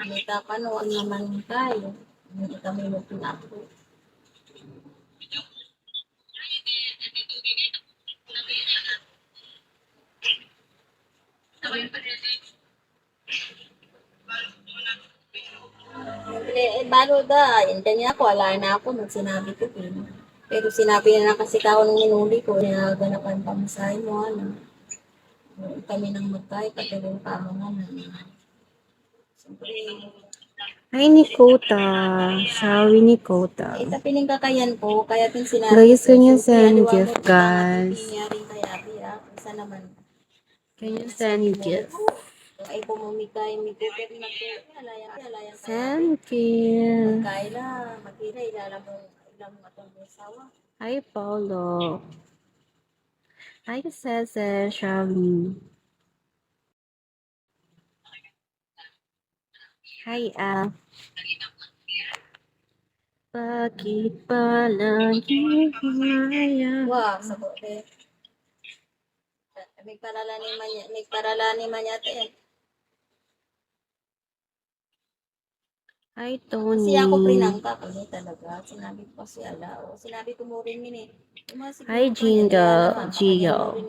May kapanoan naman tayo. Hindi kami magpinako. Balo da, hindi niya ako, wala na ako nung sinabi ko. Pero sinabi na lang kasi ako nung inuli ko, na ganapan pa masay mo, ano. Kami nang magkay, patuloy pa mo nga na. Siyempre, Hi, Nikota. Shawi Nikota. ita pining kakayan ko, kaya tin sinabi Guys, can you so, send pinaliwa mo gift, kung tama guys? pinyaring kaya, biya, isa naman. Can you send gift? Ay pumumigay, migupit na ko, alayan kaya. Thank you. Magkaila, magkira, ilang atong sawa. Hi, Paulo. Hi, Cesar, Shawi. Hi, Bakit ba lagi humaya? Wah, sagot eh. May paralani man yata eh. Hi, Kasi ako Tony. prinangka ko ni talaga. Sinabi ko kasi ala. Sinabi ko mo rin yun eh. Hi, Jingo. Gio.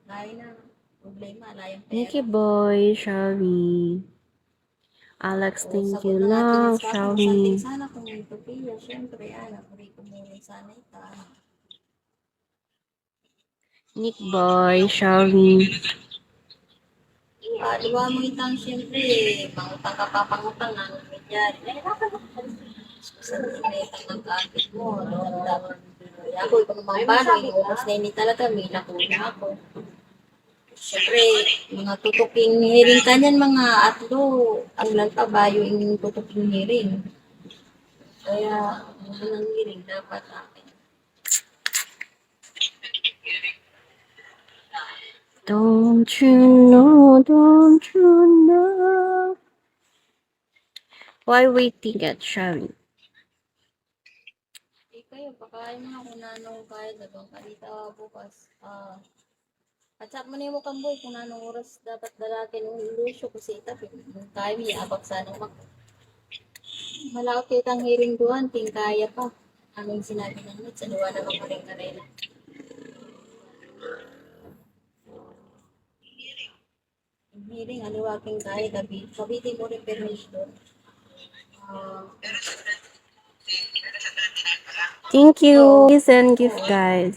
Ay na. Problema. Alayang pera. Nikki Boy, Shawi. Alex, thank you lang, Shawi. Sana kung may tupiya. Siyempre, anak. Puri ko mo rin sana ita. Nick Boy, Shawi. Diba mo itang siyempre. Pangutang ka pa, pangutang na. Medyan. Sa sinetang ng kapit mo. Dapat. Ako, ikaw naman paano. Inuubos na ini talaga. May nakuna ako. Siyempre, mga tutuking hearing kanyan mga atlo. Ang lang pa bayo yung tutuking hearing. Kaya, mga ng hearing dapat akin. Don't you know, don't you know? Why waiting at Shawi? Kayo, pakain mo na kung nanong kaya. Dabang kalita bukas. At sa mo na yung kamboy kung nanong oras dapat dalakin yung ilusyo kasi itapin. Kaya may abak sana mak. Malaot kayo kang hearing doon, ting kaya pa. Aming sinabi ng sa duwa na makaring karela. Hearing, aliwaking kaya, kabitin mo rin permission. Thank you. Please send gift, guys.